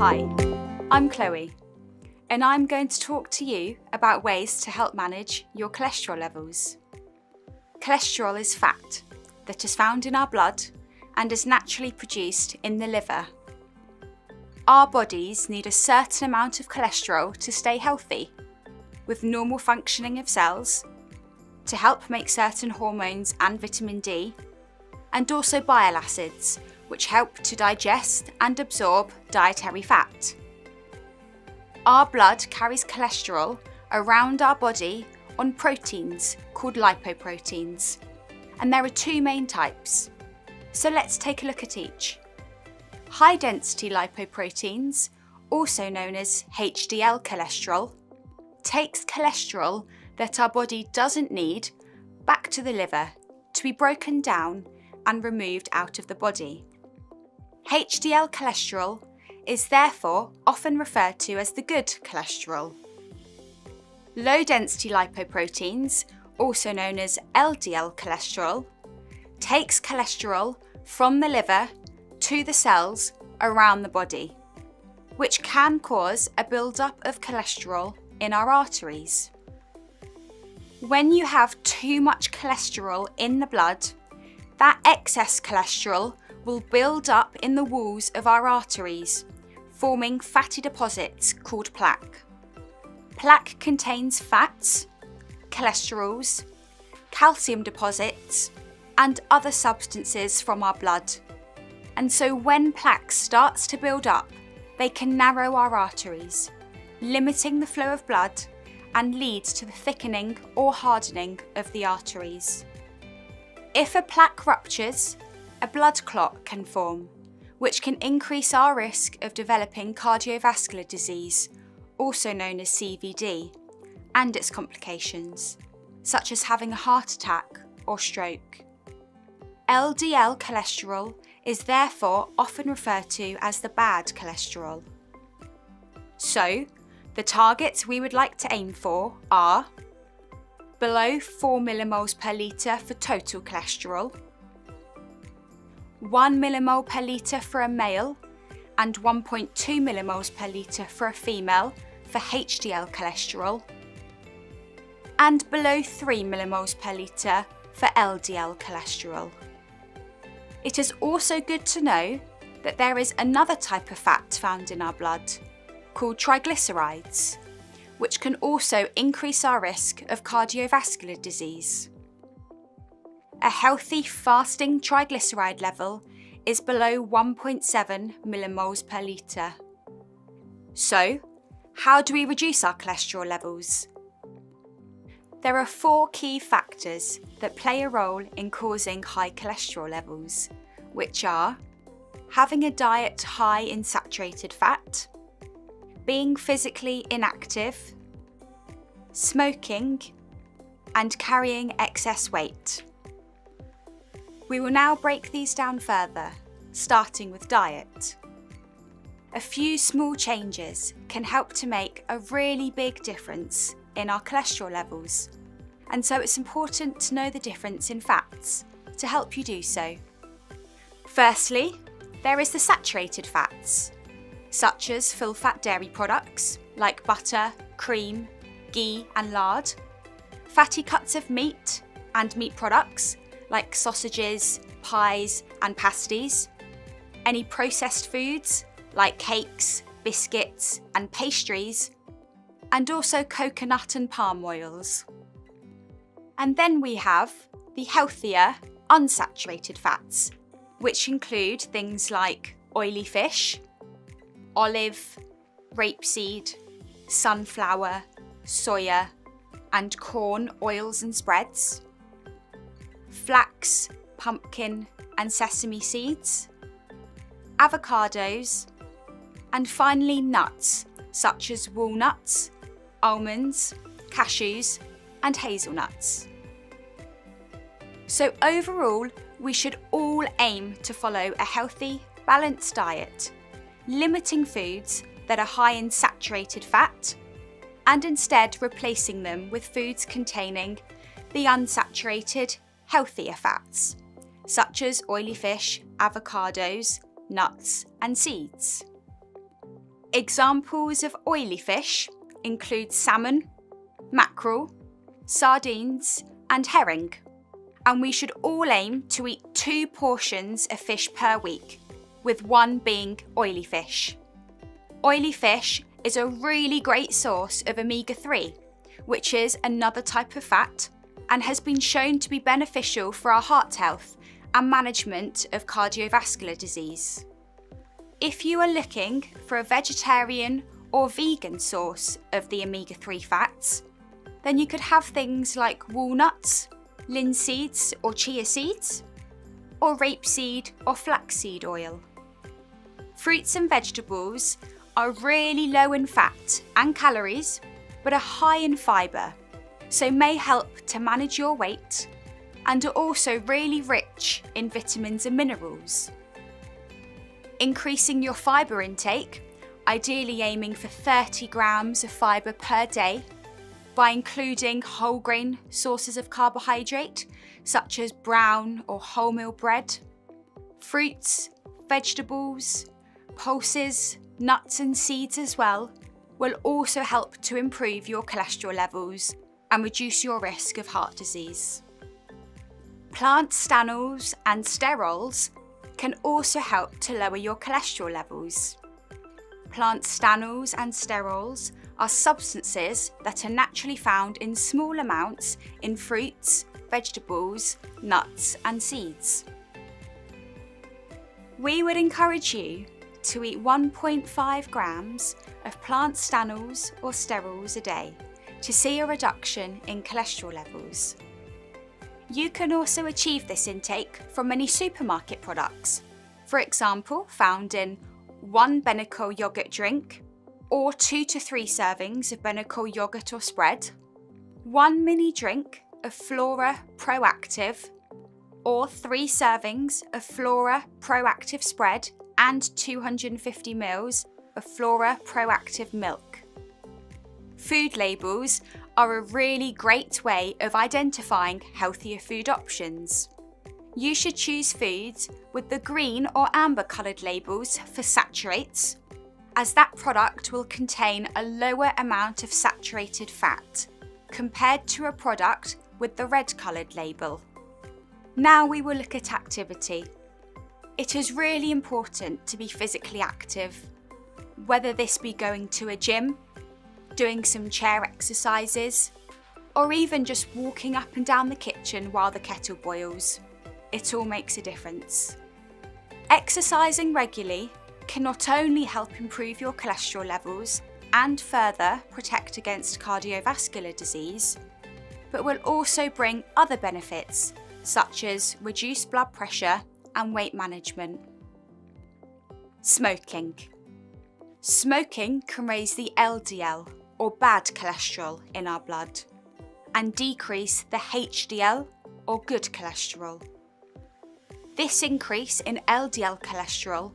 Hi, I'm Chloe, and I'm going to talk to you about ways to help manage your cholesterol levels. Cholesterol is fat that is found in our blood and is naturally produced in the liver. Our bodies need a certain amount of cholesterol to stay healthy, with normal functioning of cells, to help make certain hormones and vitamin D, and also bile acids, which help to digest and absorb dietary fat. Our blood carries cholesterol around our body on proteins called lipoproteins, and there are two main types. So let's take a look at each. High-density lipoproteins, also known as HDL cholesterol, takes cholesterol that our body doesn't need back to the liver to be broken down and removed out of the body. HDL cholesterol is therefore often referred to as the good cholesterol. Low-density lipoproteins, also known as LDL cholesterol, takes cholesterol from the liver to the cells around the body, which can cause a build-up of cholesterol in our arteries. When you have too much cholesterol in the blood, that excess cholesterol will build up in the walls of our arteries, forming fatty deposits called plaque. Plaque contains fats, cholesterols, calcium deposits, and other substances from our blood. And so when plaque starts to build up, they can narrow our arteries, limiting the flow of blood and leads to the thickening or hardening of the arteries. If a plaque ruptures, a blood clot can form, which can increase our risk of developing cardiovascular disease, also known as CVD, and its complications, such as having a heart attack or stroke. LDL cholesterol is therefore often referred to as the bad cholesterol. So, the targets we would like to aim for are below 4 millimoles per litre for total cholesterol, 1 millimole per litre for a male, and 1.2 millimoles per litre for a female for HDL cholesterol, and below 3 millimoles per litre for LDL cholesterol. It is also good to know that there is another type of fat found in our blood, called triglycerides, which can also increase our risk of cardiovascular disease. A healthy fasting triglyceride level is below 1.7 millimoles per litre. So, how do we reduce our cholesterol levels? There are 4 key factors that play a role in causing high cholesterol levels, which are having a diet high in saturated fat, being physically inactive, smoking, and carrying excess weight. We will now break these down further, starting with diet. A few small changes can help to make a really big difference in our cholesterol levels, and so it's important to know the difference in fats to help you do so. Firstly, there is the saturated fats, such as full-fat dairy products like butter, cream, ghee and lard, fatty cuts of meat and meat products like sausages, pies and pasties, any processed foods like cakes, biscuits and pastries, and also coconut and palm oils. And then we have the healthier, unsaturated fats, which include things like oily fish, olive, rapeseed, sunflower, soya, and corn oils and spreads, flax, pumpkin, and sesame seeds, avocados, and finally nuts such as walnuts, almonds, cashews, and hazelnuts. So overall, we should all aim to follow a healthy, balanced diet, limiting foods that are high in saturated fat, and instead replacing them with foods containing the unsaturated, healthier fats, such as oily fish, avocados, nuts, and seeds. Examples of oily fish include salmon, mackerel, sardines, and herring. And we should all aim to eat 2 portions of fish per week, with 1 being oily fish. Oily fish is a really great source of omega-3, which is another type of fat, and has been shown to be beneficial for our heart health and management of cardiovascular disease. If you are looking for a vegetarian or vegan source of the omega-3 fats, then you could have things like walnuts, linseeds or chia seeds, or rapeseed or flaxseed oil. Fruits and vegetables are really low in fat and calories, but are high in fibre, so may help to manage your weight, and are also really rich in vitamins and minerals. Increasing your fibre intake, ideally aiming for 30 grams of fibre per day, by including whole grain sources of carbohydrate, such as brown or wholemeal bread, fruits, vegetables, pulses, nuts and seeds as well, will also help to improve your cholesterol levels and reduce your risk of heart disease. Plant stanols and sterols can also help to lower your cholesterol levels. Plant stanols and sterols are substances that are naturally found in small amounts in fruits, vegetables, nuts and seeds. We would encourage you to eat 1.5 grams of plant stanols or sterols a day to see a reduction in cholesterol levels. You can also achieve this intake from many supermarket products, for example found in 1 Benecol yogurt drink, or 2 to 3 servings of Benecol yogurt or spread, 1 mini drink of Flora Proactive, or 3 servings of Flora Proactive spread and 250 ml of Flora Proactive milk. Food labels are a really great way of identifying healthier food options. You should choose foods with the green or amber coloured labels for saturates, as that product will contain a lower amount of saturated fat compared to a product with the red coloured label. Now we will look at activity. It is really important to be physically active, whether this be going to a gym, doing some chair exercises, or even just walking up and down the kitchen while the kettle boils. It all makes a difference. Exercising regularly can not only help improve your cholesterol levels and further protect against cardiovascular disease, but will also bring other benefits such as reduced blood pressure and weight management. Smoking. Smoking can raise the LDL, or bad cholesterol, in our blood, and decrease the HDL, or good cholesterol. This increase in LDL cholesterol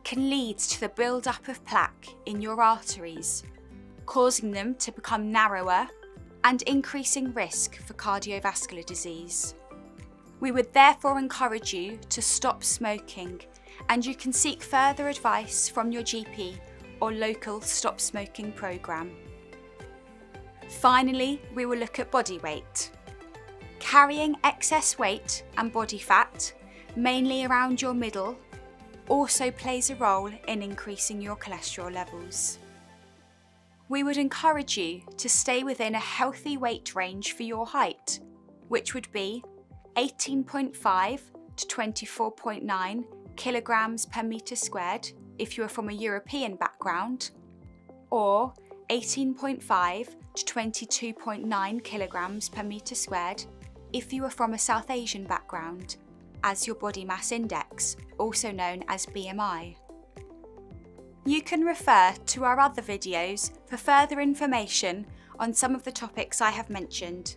can lead to the build-up of plaque in your arteries, causing them to become narrower and increasing risk for cardiovascular disease. We would therefore encourage you to stop smoking, and you can seek further advice from your GP or local stop smoking programme. Finally, we will look at body weight. Carrying excess weight and body fat, mainly around your middle, also plays a role in increasing your cholesterol levels. We would encourage you to stay within a healthy weight range for your height, which would be 18.5 to 24.9 kilograms per metre squared if you are from a European background, or 18.5 to 22.9 kilograms per metre squared if you are from a South Asian background, as your body mass index, also known as BMI. You can refer to our other videos for further information on some of the topics I have mentioned,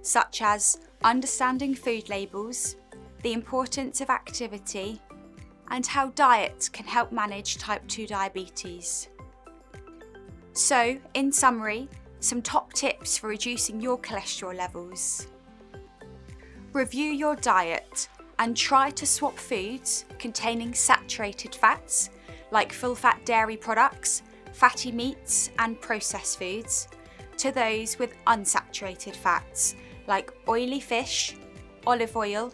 such as understanding food labels, the importance of activity, and how diet can help manage type 2 diabetes. So, in summary, some top tips for reducing your cholesterol levels. Review your diet and try to swap foods containing saturated fats, like full-fat dairy products, fatty meats and processed foods to those with unsaturated fats like oily fish, olive oil,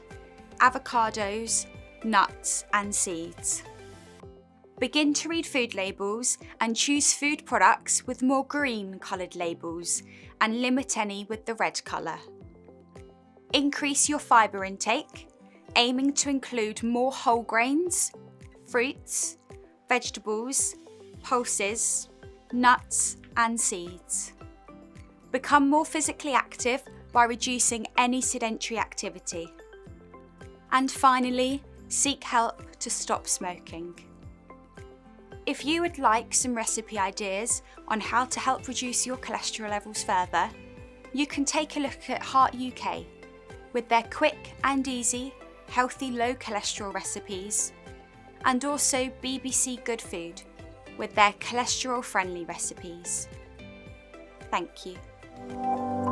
avocados, nuts and seeds. Begin to read food labels and choose food products with more green coloured labels and limit any with the red colour. Increase your fibre intake, aiming to include more whole grains, fruits, vegetables, pulses, nuts and seeds. Become more physically active by reducing any sedentary activity. And finally, seek help to stop smoking. If you would like some recipe ideas on how to help reduce your cholesterol levels further, you can take a look at Heart UK with their quick and easy, healthy low cholesterol recipes, and also BBC Good Food with their cholesterol friendly recipes. Thank you.